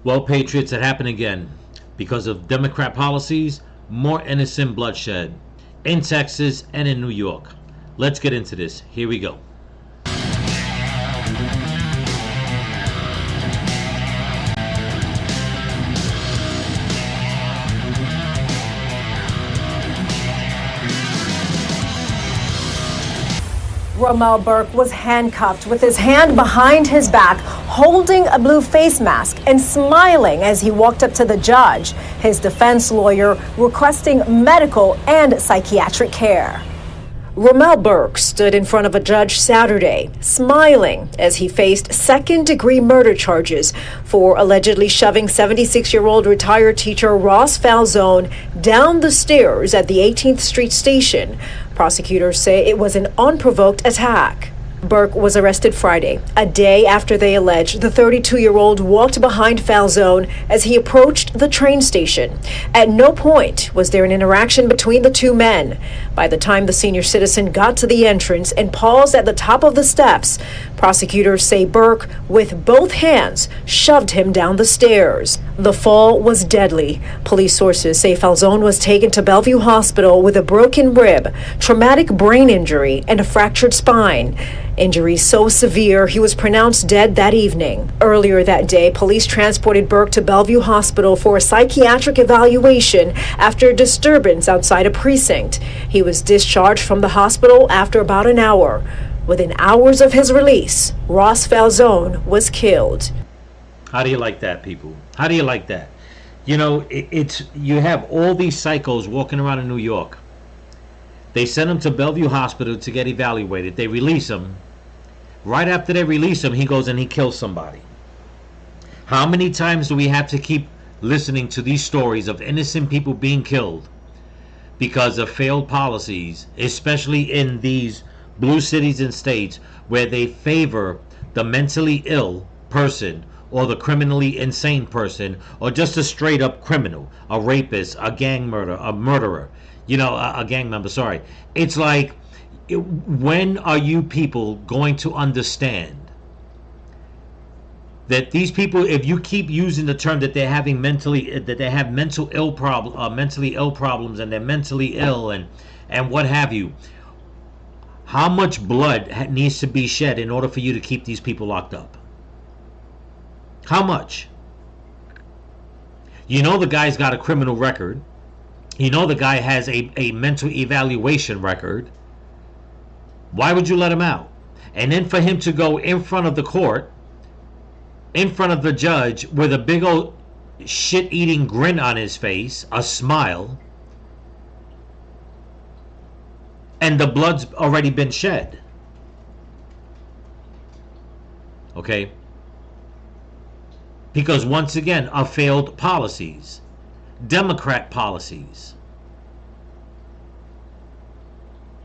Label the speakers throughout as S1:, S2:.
S1: Well, Patriots, it happened again. Because of Democrat policies, more innocent bloodshed in Texas and in New York. Let's get into this. Here we go.
S2: Romel Burke was handcuffed with his hand behind his back, holding a blue face mask and smiling as he walked up to the judge, his defense lawyer requesting medical and psychiatric care. Romel Burke stood in front of a judge Saturday, smiling as he faced second-degree murder charges for allegedly shoving 76-year-old retired teacher Ross Falzone down the stairs at the 18th Street station. Prosecutors say it was an unprovoked attack. Burke was arrested Friday, a day after they allege the 32-year-old walked behind Falzone as he approached the train station. At no point was there an interaction between the two men. By the time the senior citizen got to the entrance and paused at the top of the steps, prosecutors say Burke, with both hands, shoved him down the stairs. The fall was deadly. Police sources say Falzone was taken to Bellevue Hospital with a broken rib, traumatic brain injury, and a fractured spine. Injuries so severe he was pronounced dead that evening. Earlier that day, police transported Burke to Bellevue Hospital for a psychiatric evaluation after a disturbance outside a precinct. He was discharged from the hospital after about an hour. Within hours of his release, Ross Falzone was killed.
S1: How do you like that, people? How do you like that? You know, you have all these psychos walking around in New York. They send him to Bellevue Hospital to get evaluated. They release him. Right after they release him, he goes and he kills somebody. How many times do we have to keep listening to these stories of innocent people being killed because of failed policies, especially in these blue cities and states where they favor the mentally ill person or the criminally insane person or just a straight up criminal, a rapist, a gang murderer, a murderer, a gang member, sorry. It's like, when are you people going to understand that these people, if you keep using the term that they're having that they have mentally ill problems and they're mentally ill and what have you, how much blood needs to be shed in order for you to keep these people locked up? How much? You know the guy's got a criminal record. You know the guy has a mental evaluation record. Why would you let him out? And then for him to go in front of the court, in front of the judge, with a big old shit-eating grin on his face, a smile, and the blood's already been shed. Okay? Because once again, of failed policies. Democrat policies.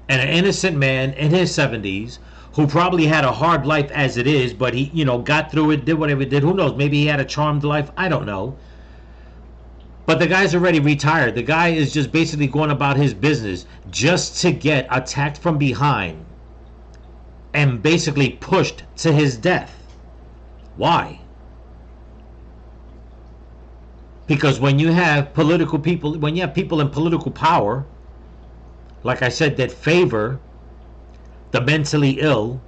S1: And an innocent man in his 70s who probably had a hard life as it is, but he, got through it, did whatever he did. Who knows? Maybe he had a charmed life. I don't know. But the guy's already retired. The guy is just basically going about his business just to get attacked from behind and basically pushed to his death. Why? Because when you have political people, when you have people in political power, like I said, that favor the mentally ill,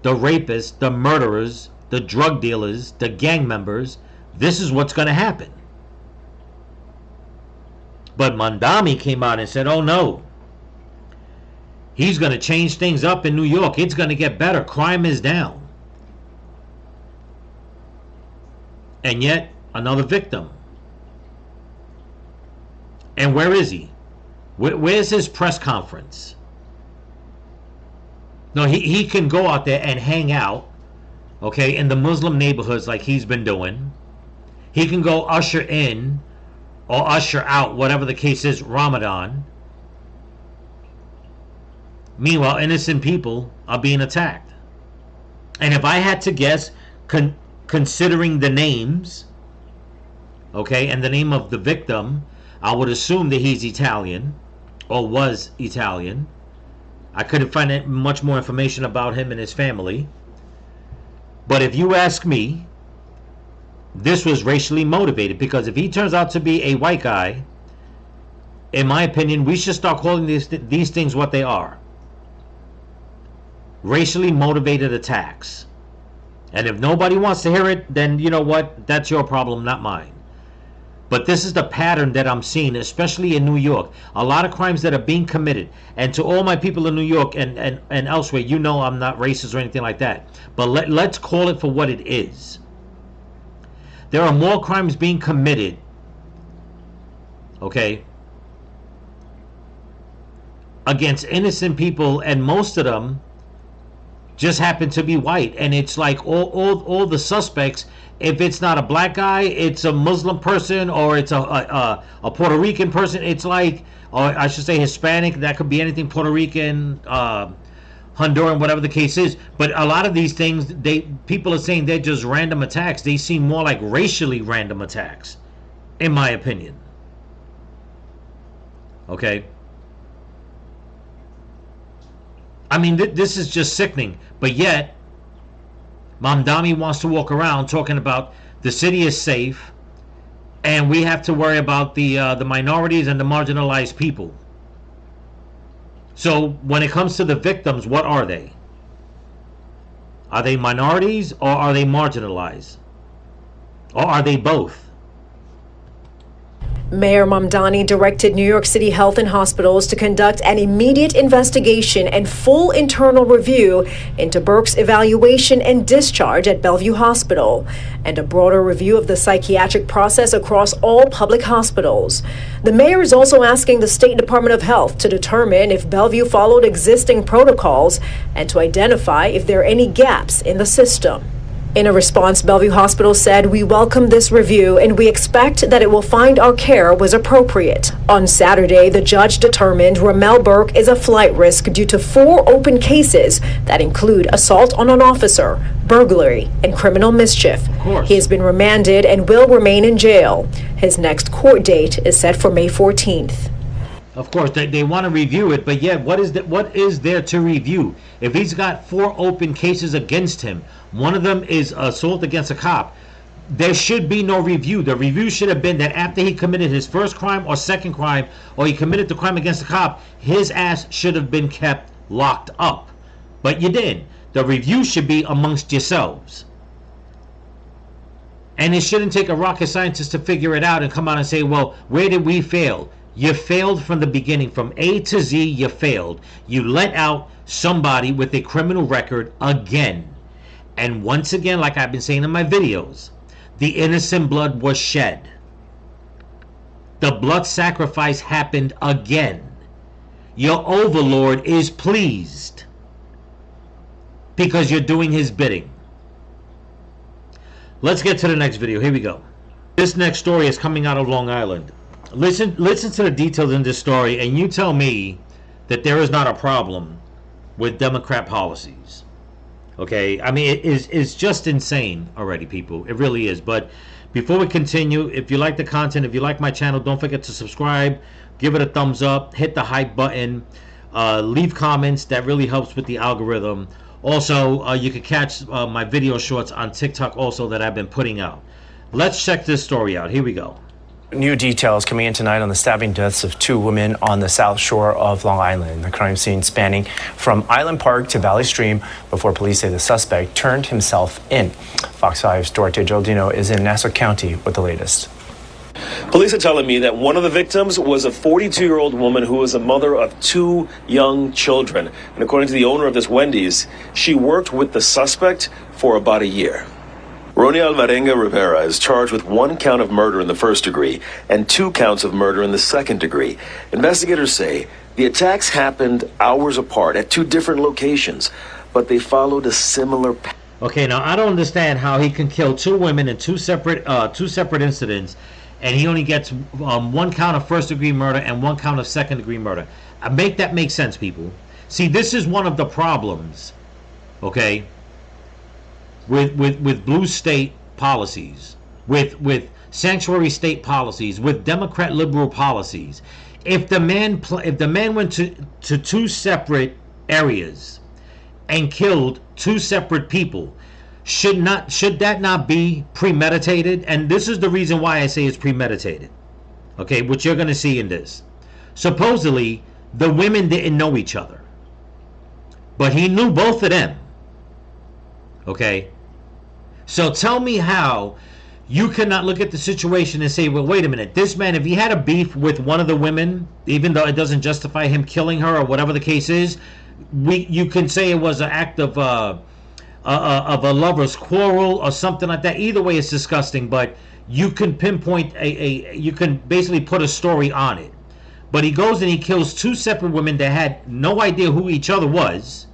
S1: the rapists, the murderers, the drug dealers, the gang members, this is what's going to happen. But Mandami came out and said, oh no, he's going to change things up in New York. It's going to get better. Crime is down. And yet, another victim. And where is he? Where's his press conference? No, he can go out there and hang out, okay, in the Muslim neighborhoods like he's been doing. He can go usher in or usher out, whatever the case is, Ramadan. Meanwhile, innocent people are being attacked. And if I had to guess, considering the names, okay, and the name of the victim, I would assume that he's Italian or was Italian. I couldn't find much more information about him and his family. But if you ask me, this was racially motivated, because if he turns out to be a white guy, in my opinion, we should start calling these things what they are. Racially motivated attacks. And if nobody wants to hear it, then you know what? That's your problem, not mine. But this is the pattern that I'm seeing, especially in New York. A lot of crimes that are being committed. And to all my people in New York and elsewhere, you know I'm not racist or anything like that. But let's call it for what it is. There are more crimes being committed, okay, against innocent people, and most of them just happen to be white. And it's like all the suspects, if it's not a black guy, it's a Muslim person, or it's a Puerto Rican person. It's like, or I should say Hispanic, that could be anything, Puerto Rican, Honduran, whatever the case is. But a lot of these things, people are saying they're just random attacks. They seem more like racially random attacks, in my opinion. Okay? I mean, this is just sickening. But yet, Mamdani wants to walk around talking about the city is safe, and we have to worry about the minorities and the marginalized people. So when it comes to the victims, what are they? Are they minorities, or are they marginalized? Or are they both?
S2: Mayor Mamdani directed New York City Health and Hospitals to conduct an immediate investigation and full internal review into Burke's evaluation and discharge at Bellevue Hospital, and a broader review of the psychiatric process across all public hospitals. The mayor is also asking the State Department of Health to determine if Bellevue followed existing protocols and to identify if there are any gaps in the system. In a response, Bellevue Hospital said, "We welcome this review and we expect that it will find our care was appropriate." On Saturday, the judge determined Ramel Burke is a flight risk due to 4 open cases that include assault on an officer, burglary, and criminal mischief. He has been remanded and will remain in jail. His next court date is set for May 14th.
S1: Of course, they want to review it, but yet, what is there to review? If he's got 4 open cases against him, one of them is assault against a cop, there should be no review. The review should have been that after he committed his first crime or second crime, or he committed the crime against a cop, his ass should have been kept locked up. But you didn't. The review should be amongst yourselves. And it shouldn't take a rocket scientist to figure it out and come out and say, well, where did we fail? You failed from the beginning. From A to Z, you failed. You let out somebody with a criminal record again. And once again, like I've been saying in my videos, the innocent blood was shed. The blood sacrifice happened again. Your overlord is pleased because you're doing his bidding. Let's get to the next video. Here we go. This next story is coming out of Long Island. Listen to the details in this story, and you tell me that there is not a problem with Democrat policies. Okay, I mean, it's just insane already, people. It really is. But before we continue, if you like the content, if you like my channel, don't forget to subscribe, give it a thumbs up, hit the hype button, leave comments. That really helps with the algorithm. Also, you can catch my video shorts on TikTok also that I've been putting out. Let's check this story out. Here we go.
S3: New details coming in tonight on the stabbing deaths of 2 women on the south shore of Long Island. The crime scene spanning from Island Park to Valley Stream before police say the suspect turned himself in. Fox 5's Duarte Giordino is in Nassau County with the latest.
S4: Police are telling me that one of the victims was a 42-year-old woman who was a mother of 2 young children. And according to the owner of this Wendy's, she worked with the suspect for about a year. Roni Alvarenga Rivera is charged with 1 count of murder in the first degree and 2 counts of murder in the second degree. Investigators say the attacks happened hours apart at 2 different locations, but they followed a similar pattern.
S1: Okay, now I don't understand how he can kill 2 women in 2 separate incidents, and he only gets 1 count of first-degree murder and 1 count of second-degree murder. Make that make sense, people. See, this is one of the problems, okay, with blue state policies, with sanctuary state policies, with Democrat liberal policies. If the man went to 2 separate areas and killed 2 separate people, should that not be premeditated? And this is the reason why I say it's premeditated. Okay, which you're going to see in this. Supposedly, the women didn't know each other, but he knew both of them. Okay, so tell me how you cannot look at the situation and say, well, wait a minute, this man, if he had a beef with one of the women, even though it doesn't justify him killing her or whatever the case is, you can say it was an act of a lover's quarrel or something like that. Either way, it's disgusting, but you can pinpoint you can basically put a story on it. But he goes and he kills two separate women that had no idea who each other was,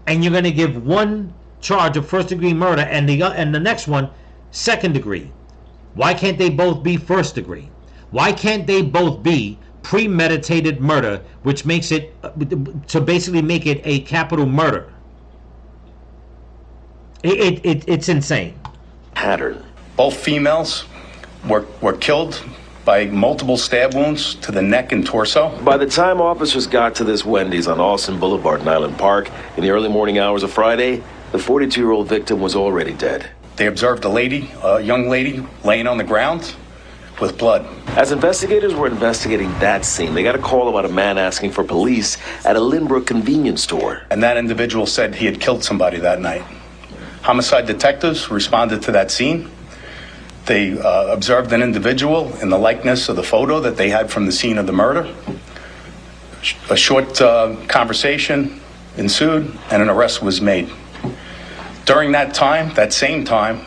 S1: and you're going to give one charge of first-degree murder and the next one second degree. Why can't they both be first degree? Why can't they both be premeditated murder, which makes it to basically make it a capital murder? It's insane.
S4: Pattern.
S5: Both females were killed by multiple stab wounds to the neck and torso.
S4: By the time officers got to this Wendy's on Austin Boulevard in Island Park in the early morning hours of Friday, the 42-year-old victim was already dead.
S5: They observed a young lady laying on the ground with blood.
S4: As investigators were investigating that scene, they got a call about a man asking for police at a Lynbrook convenience store.
S5: And that individual said he had killed somebody that night. Homicide detectives responded to that scene. They observed an individual in the likeness of the photo that they had from the scene of the murder. A short conversation ensued and an arrest was made. During that time, that same time,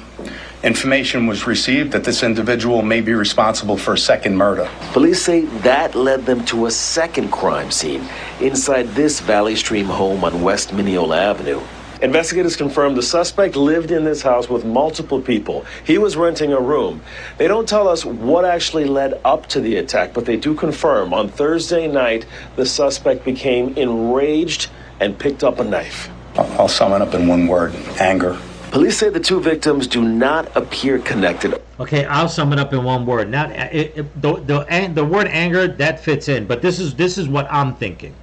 S5: information was received that this individual may be responsible for a second murder.
S4: Police say that led them to a second crime scene inside this Valley Stream home on West Mineola Avenue. Investigators confirmed the suspect lived in this house with multiple people. He was renting a room. They don't tell us what actually led up to the attack, but they do confirm on Thursday night the suspect became enraged and picked up a knife.
S5: I'll sum it up in one word: anger.
S4: Police say the two victims do not appear connected.
S1: Okay, I'll sum it up in one word. Now, the word anger, that fits in, but this is what I'm thinking.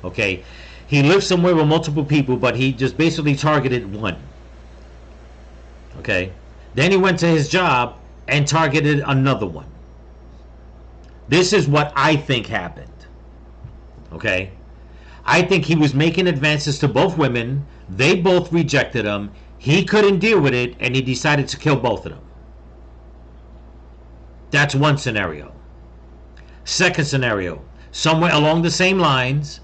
S1: Okay, he lived somewhere with multiple people, but he just basically targeted one. Okay, then he went to his job and targeted another one. This is what I think happened. Okay, I think he was making advances to both women. They both rejected him. He couldn't deal with it, and he decided to kill both of them. That's one scenario. Second scenario, somewhere along the same lines,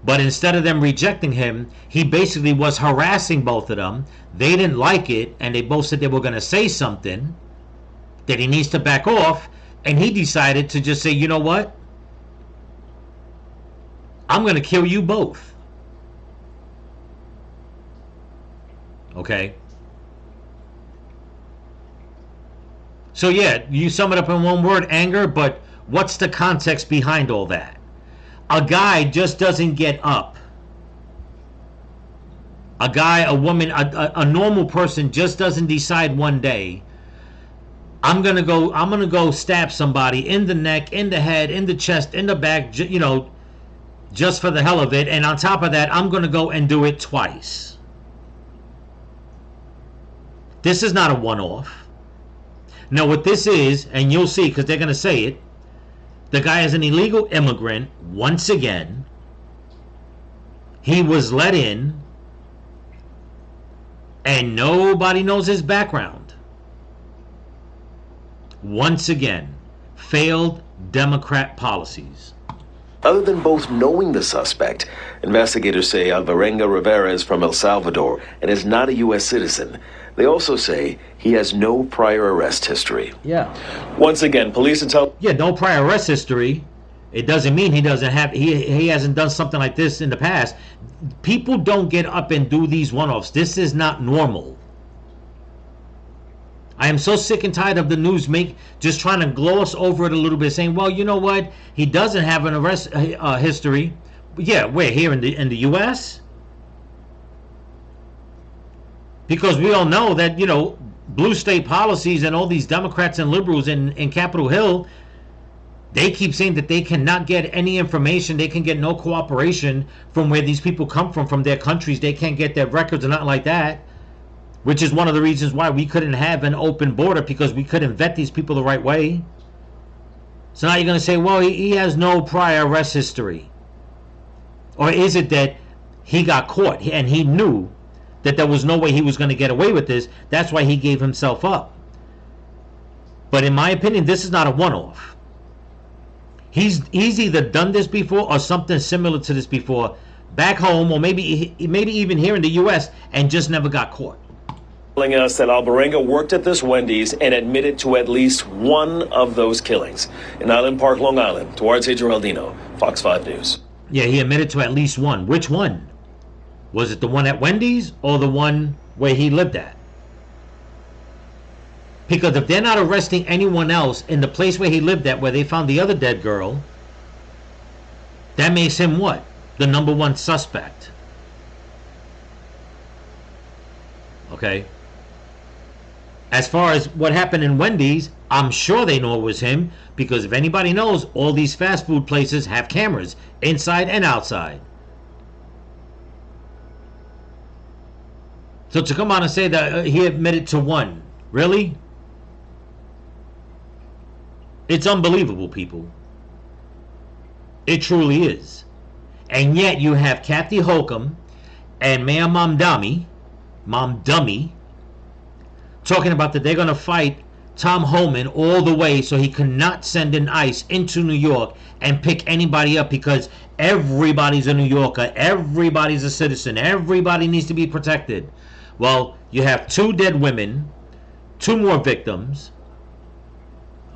S1: but instead of them rejecting him, he basically was harassing both of them. They didn't like it, and they both said they were going to say something, that he needs to back off, and he decided to just say, you know what? I'm going to kill you both. Okay? So yeah, you sum it up in one word, anger, but what's the context behind all that? A guy just doesn't get up. A guy, a woman, a normal person just doesn't decide one day, I'm gonna go stab somebody in the neck, in the head, in the chest, in the back, you know, just for the hell of it, and on top of that, I'm gonna go and do it twice. This is not a one-off. Now what this is, and you'll see because they're gonna say it, the guy is an illegal immigrant. Once again, he was let in, and nobody knows his background. Once again, failed Democrat policies.
S4: Other than both knowing the suspect, investigators say Alvarenga Rivera is from El Salvador and is not a U.S. citizen. They also say he has no prior arrest history.
S1: Yeah.
S4: Once again, police tell...
S1: Yeah, no prior arrest history. It doesn't mean he doesn't have... He hasn't done something like this in the past. People don't get up and do these one-offs. This is not normal. I am so sick and tired of the news just trying to gloss over it a little bit, saying, well, you know what? He doesn't have an arrest history. Yeah, we're here in the U.S.? Because we all know that, you know, blue state policies and all these Democrats and liberals in Capitol Hill, they keep saying that they cannot get any information. They can get no cooperation from where these people come from their countries. They can't get their records or nothing like that. which is one of the reasons why we couldn't have an open border, because we couldn't vet these people the right way. So now you're going to say, well, he has no prior arrest history. Or is it that he got caught and he knew that there was no way he was going to get away with this? That's why he gave himself up. But in my opinion, this is not a one-off. He's either done this before or something similar to this before back home, or maybe even here in the U.S., and just never got caught.
S4: Telling us that Alvarenga worked at this Wendy's and admitted to at least one of those killings in Island Park, Long Island. Duarte Geraldino, Fox 5 News.
S1: Yeah, he admitted to at least one. Which one? Was it the one at Wendy's or the one where he lived at? Because if they're not arresting anyone else in the place where he lived at, where they found the other dead girl, that makes him what? The number one suspect. Okay? As far as what happened in Wendy's, I'm sure they know it was him, because if anybody knows, all these fast food places have cameras inside and outside. So to come on and say that he admitted to one, really? It's unbelievable, people. It truly is. And yet you have Kathy Holcomb and Mayor Mom Dummy talking about that they're going to fight Tom Homan all the way so he cannot send in ICE into New York and pick anybody up, because everybody's a New Yorker, everybody's a citizen, everybody needs to be protected. Well, you have 2 dead women, 2 more victims,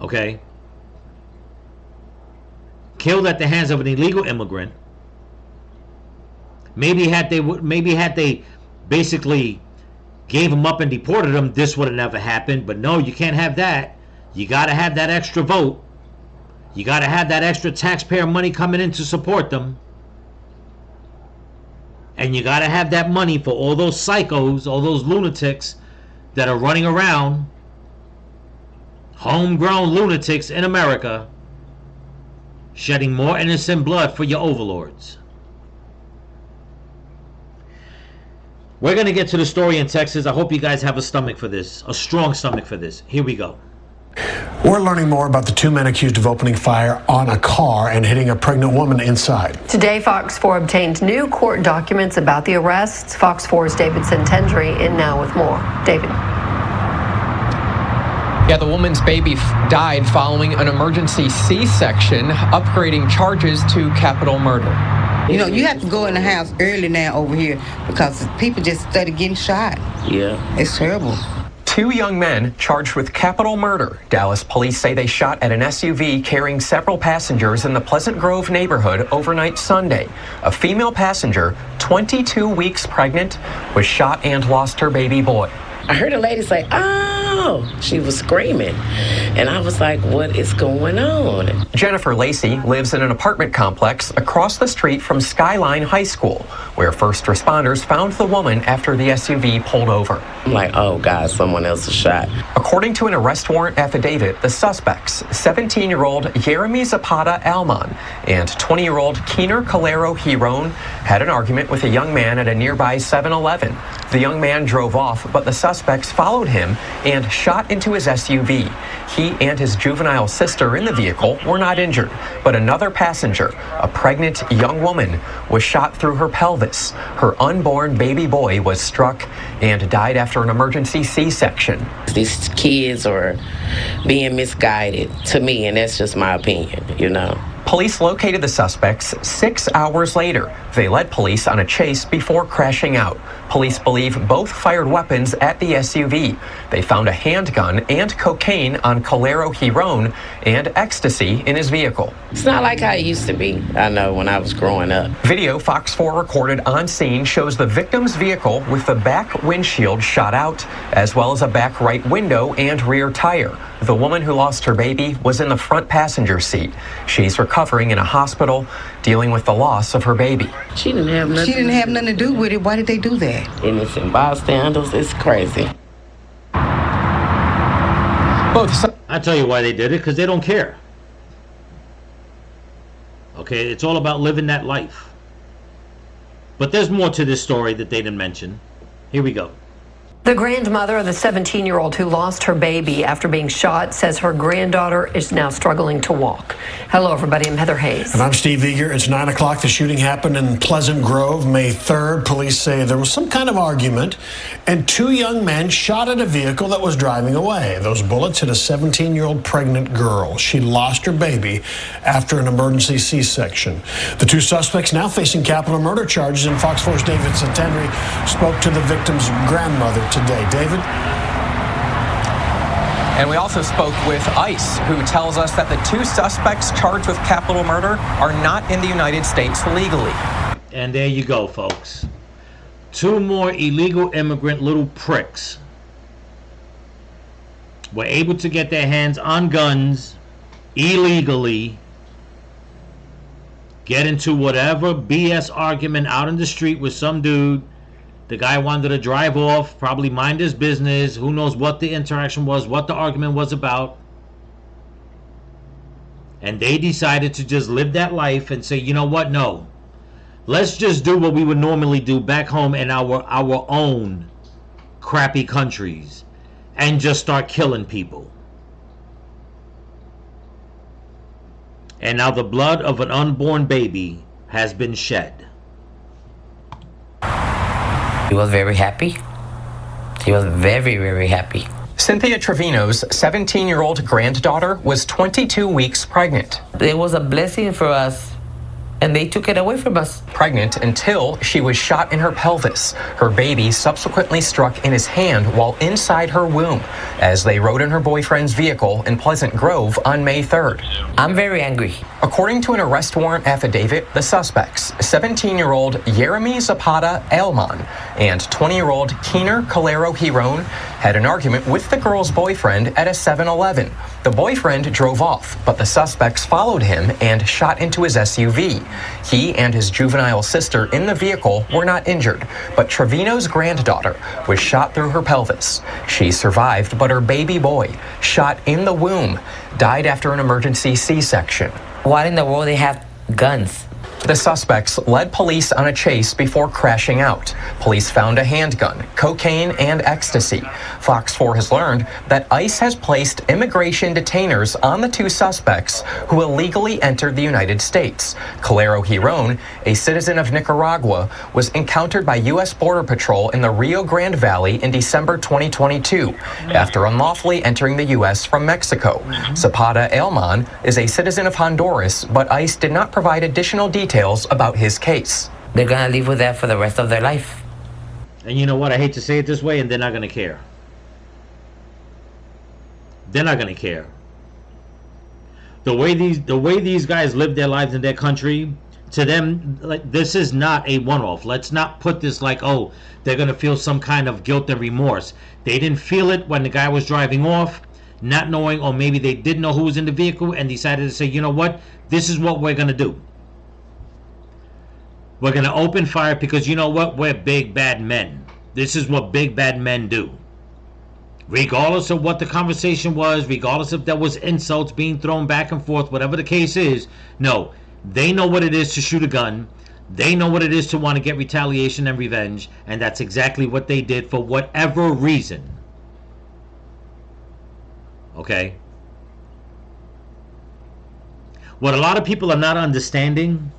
S1: okay, killed at the hands of an illegal immigrant. Maybe had they basically gave him up and deported him, this would have never happened. But no, you can't have that. You got to have that extra vote. You got to have that extra taxpayer money coming in to support them. And you got to have that money for all those psychos, all those lunatics that are running around, homegrown lunatics in America, shedding more innocent blood for your overlords. We're going to get to the story in Texas. I hope you guys have a stomach for this, a strong stomach for this. Here we go.
S6: We're learning more about the 2 men accused of opening fire on a car and hitting a pregnant woman inside.
S7: Today, Fox 4 obtained new court documents about the arrests. Fox 4's David Sentendry in now with more. David.
S8: Yeah, the woman's baby died following an emergency C-section, upgrading charges to capital murder.
S9: You know, you have to go in the house early now over here because people just started getting shot.
S10: Yeah.
S9: It's terrible.
S8: 2 young men charged with capital murder. Dallas police say they shot at an SUV carrying several passengers in the Pleasant Grove neighborhood overnight Sunday. A female passenger, 22 weeks pregnant, was shot and lost her baby boy.
S10: I heard a lady say, "Oh," she was screaming. And I was like, what is going on?
S8: Jennifer Lacey lives in an apartment complex across the street from Skyline High School, where first responders found the woman after the SUV pulled over.
S10: I'm like, oh God, someone else is shot.
S8: According to an arrest warrant affidavit, the suspects, 17-year-old Jeremy Zapata Alman and 20-year-old Keener Calero Hiron, had an argument with a young man at a nearby 7-Eleven. The young man drove off, but the suspects followed him and shot into his SUV. He and his juvenile sister in the vehicle were not injured, but another passenger, a pregnant young woman, was shot through her pelvis. Her unborn baby boy was struck and died after an emergency C-section.
S10: These kids are being misguided, to me, and that's just my opinion, you know.
S8: Police located the suspects 6 hours later. They led police on a chase before crashing out. Police believe both fired weapons at the SUV. They found a handgun and cocaine on Calero Hiron and ecstasy in his vehicle.
S10: It's not like how it used to be, I know, when I was growing up.
S8: Video Fox 4 recorded on scene shows the victim's vehicle with the back windshield shot out, as well as a back right window and rear tire. The woman who lost her baby was in the front passenger seat. She's recovering in a hospital, dealing with the loss of her baby.
S10: She didn't have nothing
S9: to do with it. Why did they do that?
S10: Innocent bystanders, it's crazy.
S1: I'll tell you why they did it, because they don't care. Okay, it's all about living that life. But there's more to this story that they didn't mention. Here we go.
S7: The grandmother of the 17-year-old who lost her baby after being shot says her granddaughter is now struggling to walk. Hello, everybody. I'm Heather Hayes.
S6: And I'm Steve Eager. It's 9 o'clock. The shooting happened in Pleasant Grove, May 3rd. Police say there was some kind of argument, and two young men shot at a vehicle that was driving away. Those bullets hit a 17-year-old pregnant girl. She lost her baby after an emergency C-section. The two suspects now facing capital murder charges, and Fox 4's David Centenry spoke to the victim's grandmother today. David?
S8: And we also spoke with ICE, who tells us that the two suspects charged with capital murder are not in the United States legally.
S1: And there you go, folks. Two more illegal immigrant little pricks were able to get their hands on guns illegally, get into whatever BS argument out in the street with some dude. The guy wanted to drive off, probably mind his business. Who knows what the interaction was, what the argument was about. And they decided to just live that life and say, you know what, no. Let's just do what we would normally do back home in our own crappy countries and just start killing people. And now the blood of an unborn baby has been shed.
S11: He was very happy. He was very, very happy.
S8: Cynthia Trevino's 17-year-old granddaughter was 22 weeks pregnant.
S11: It was a blessing for us, and they took it away from us.
S8: Pregnant until she was shot in her pelvis. Her baby subsequently struck in his hand while inside her womb as they rode in her boyfriend's vehicle in Pleasant Grove on May 3rd.
S11: I'm very angry.
S8: According to an arrest warrant affidavit, the suspects, 17-year-old Jeremy Zapata Elman and 20-year-old Keener Calero Hiron, had an argument with the girl's boyfriend at a 7-Eleven. The boyfriend drove off, but the suspects followed him and shot into his SUV. He and his juvenile sister in the vehicle were not injured, but Trevino's granddaughter was shot through her pelvis. She survived, but her baby boy, shot in the womb, died after an emergency C-section.
S11: Why in the world they have guns?
S8: The suspects led police on a chase before crashing out. Police found a handgun, cocaine, and ecstasy. Fox 4 has learned that ICE has placed immigration detainers on the two suspects who illegally entered the United States. Calero Hiron, a citizen of Nicaragua, was encountered by U.S. Border Patrol in the Rio Grande Valley in December 2022 after unlawfully entering the U.S. from Mexico. Zapata Elman is a citizen of Honduras, but ICE did not provide additional details about his case.
S11: They're gonna live with that for the rest of their life.
S1: And you know what? I hate to say it this way, and they're not gonna care. They're not gonna care. The way these guys live their lives in their country, to them, like, this is not a one-off. Let's not put this like, oh, they're gonna feel some kind of guilt and remorse. They didn't feel it when the guy was driving off, not knowing, or maybe they didn't know who was in the vehicle and decided to say, you know what, this is what we're gonna do. We're going to open fire because, you know what? We're big bad men. This is what big bad men do. Regardless of what the conversation was, regardless if there was insults being thrown back and forth, whatever the case is, no. They know what it is to shoot a gun. They know what it is to want to get retaliation and revenge. And that's exactly what they did for whatever reason. Okay? What a lot of people are not understanding,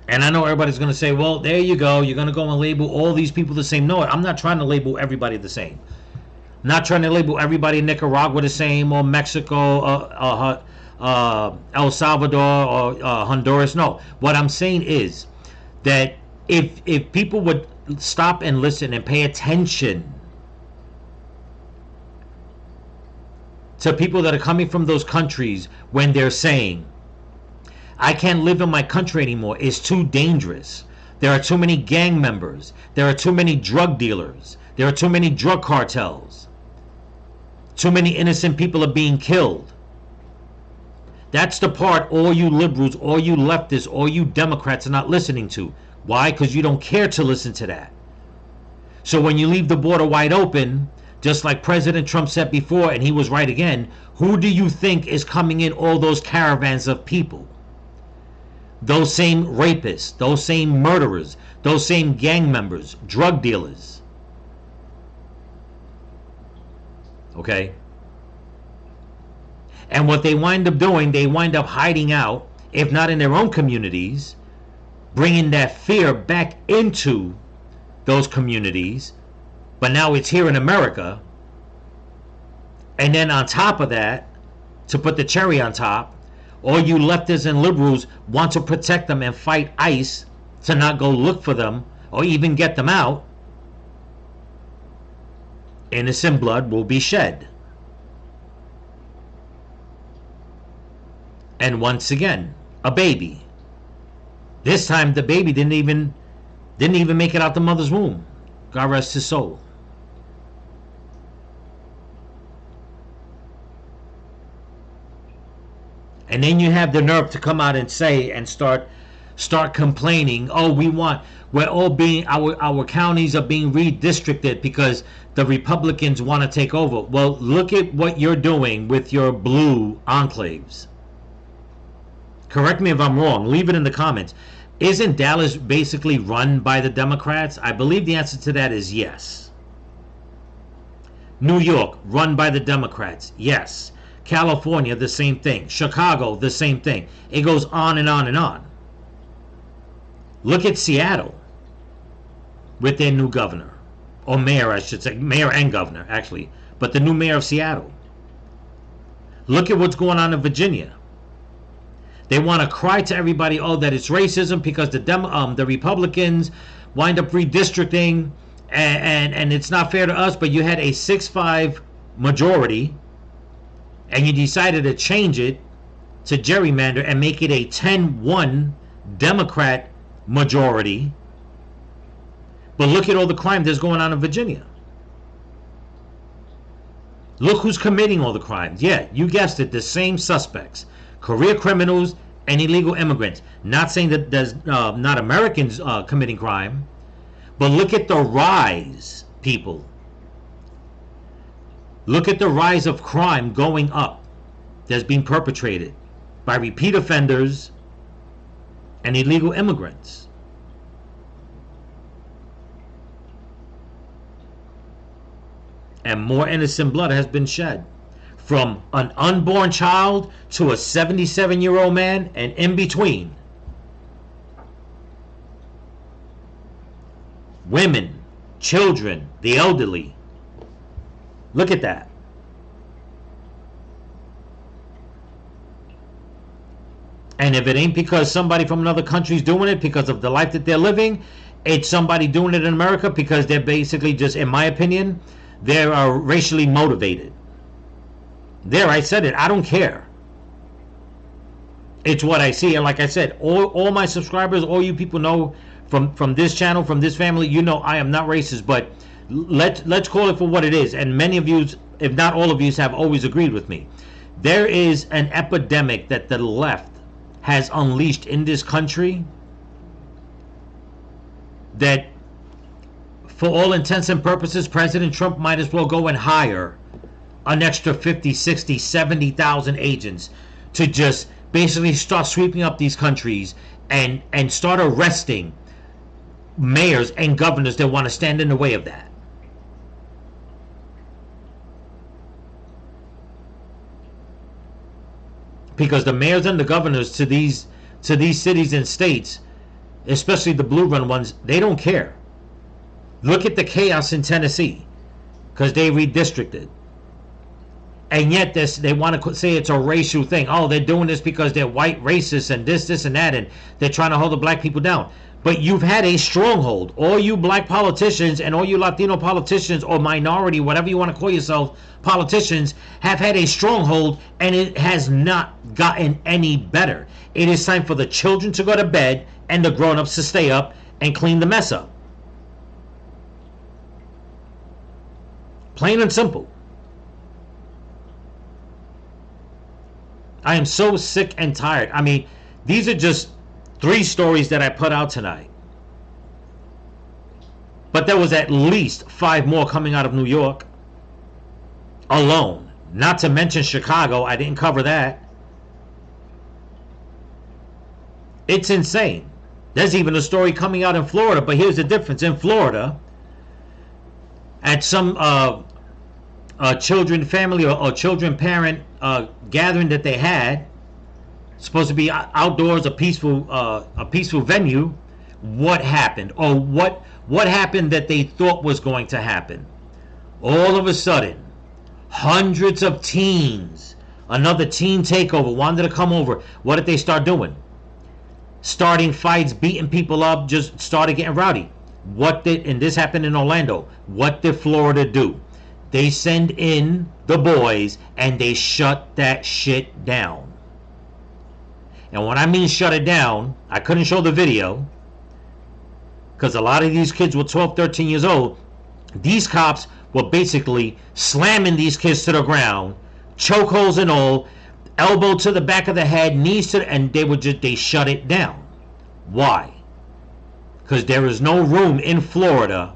S1: and I know everybody's going to say, well, there you go. You're going to go and label all these people the same. No, I'm not trying to label everybody the same. I'm not trying to label everybody in Nicaragua the same, or Mexico, El Salvador, or Honduras. No. What I'm saying is that if people would stop and listen and pay attention to people that are coming from those countries when they're saying, I can't live in my country anymore. It's too dangerous. There are too many gang members. There are too many drug dealers. There are too many drug cartels. Too many innocent people are being killed. That's the part all you liberals, all you leftists, all you Democrats are not listening to. Why? Because you don't care to listen to that. So when you leave the border wide open, just like President Trump said before, and he was right again, who do you think is coming in all those caravans of people? those same rapists, those same murderers, those same gang members, drug dealers. Okay? And what they wind up doing, they wind up hiding out, if not in their own communities, bringing that fear back into those communities. But now it's here in America. And then on top of that, to put the cherry on top, all you leftists and liberals want to protect them and fight ICE to not go look for them or even get them out. Innocent blood will be shed. And once again, a baby. This time the baby didn't even make it out the mother's womb. God rest his soul. And then you have the nerve to come out and say and start complaining, oh, our counties are being redistricted because the Republicans want to take over. Well, look at what you're doing with your blue enclaves. Correct me if I'm wrong. Leave it in the comments. Isn't Dallas basically run by the Democrats? I believe the answer to that is yes. New York, run by the Democrats. Yes. California, the same thing. Chicago, the same thing. It goes on and on and on. Look at Seattle with their new governor. Or mayor, I should say. Mayor and governor, actually. But the new mayor of Seattle. Look at what's going on in Virginia. They want to cry to everybody, oh, that it's racism because the Republicans wind up redistricting and it's not fair to us, but you had a 6-5 majority and you decided to change it to gerrymander and make it a 10-1 Democrat majority. But look at all the crime that's going on in Virginia. Look who's committing all the crimes. Yeah, you guessed it, the same suspects. Career criminals and illegal immigrants. Not saying that there's not Americans committing crime, but look at the rise, people. Look at the rise of crime going up that's being perpetrated by repeat offenders and illegal immigrants. And more innocent blood has been shed. From an unborn child to a 77-year-old man and in between. Women, children, the elderly. Look at that. And if it ain't because somebody from another country is doing it because of the life that they're living, it's somebody doing it in America because they're basically just, in my opinion, they are racially motivated. There, I said it. I don't care. It's what I see. And like I said, all my subscribers, all you people know from this channel, from this family, you know I am not racist, but let's call it for what it is. And many of you, if not all of you, have always agreed with me. There is an epidemic that the left has unleashed in this country that, for all intents and purposes, President Trump might as well go and hire an extra 50, 60, 70,000 agents to just basically start sweeping up these countries and start arresting mayors and governors that want to stand in the way of that. Because the mayors and the governors to these cities and states, especially the blue run ones, they don't care. Look at the chaos in Tennessee because they redistricted. And yet they want to say it's a racial thing. Oh, they're doing this because they're white racists and this and that, and they're trying to hold the black people down. But you've had a stronghold. All you black politicians and all you Latino politicians or minority, whatever you want to call yourself, politicians, have had a stronghold, and it has not gotten any better. It is time for the children to go to bed and the grown-ups to stay up and clean the mess up. Plain and simple. I am so sick and tired. I mean, these are just 3 stories that I put out tonight. But there was at least 5 more coming out of New York alone. Not to mention Chicago. I didn't cover that. It's insane. There's even a story coming out in Florida, but here's the difference. In Florida, at some children family or children parent gathering that they had, supposed to be outdoors, a peaceful venue, what happened? Or what happened that they thought was going to happen? All of a sudden, hundreds of teens, another teen takeover, wanted to come over. What did they start doing? Starting fights, beating people up, just started getting rowdy. And this happened in Orlando. What did Florida do? They send in the boys and they shut that shit down. And when I mean shut it down, I couldn't show the video because a lot of these kids were 12, 13 years old. These cops were basically slamming these kids to the ground, chokeholds and all, elbow to the back of the head, knees to and they shut it down. Why? Because there is no room in Florida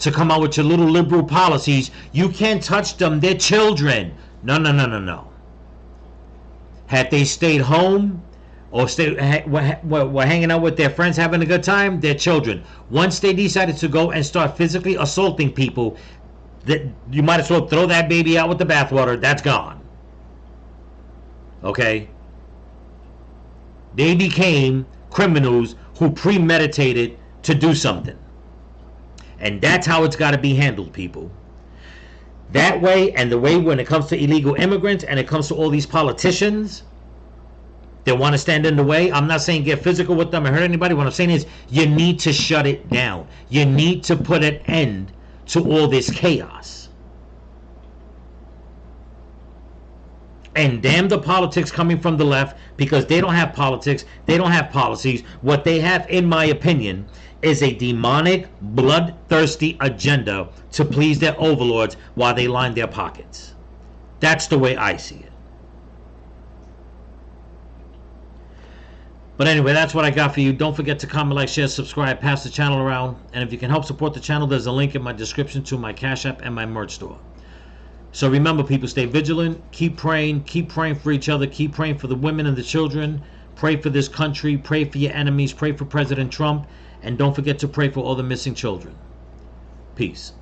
S1: to come out with your little liberal policies. You can't touch them, they're children. No. Had they stayed home or were hanging out with their friends having a good time, they're children. Once they decided to go and start physically assaulting people, that you might as well throw that baby out with the bathwater. That's gone. Okay? They became criminals who premeditated to do something. And that's how it's got to be handled, people. That way, and the way when it comes to illegal immigrants and it comes to all these politicians that want to stand in the way, I'm not saying get physical with them or hurt anybody. What I'm saying is you need to shut it down. You need to put an end to all this chaos. And damn the politics coming from the left, because they don't have politics, they don't have policies. What they have, in my opinion, is a demonic, bloodthirsty agenda to please their overlords while they line their pockets. That's the way I see it. But anyway, that's what I got for you. Don't forget to comment, like, share, subscribe, pass the channel around. And if you can help support the channel, there's a link in my description to my Cash App and my merch store. So remember, people, stay vigilant, keep praying for each other, keep praying for the women and the children, pray for this country, pray for your enemies, pray for President Trump, and don't forget to pray for all the missing children. Peace.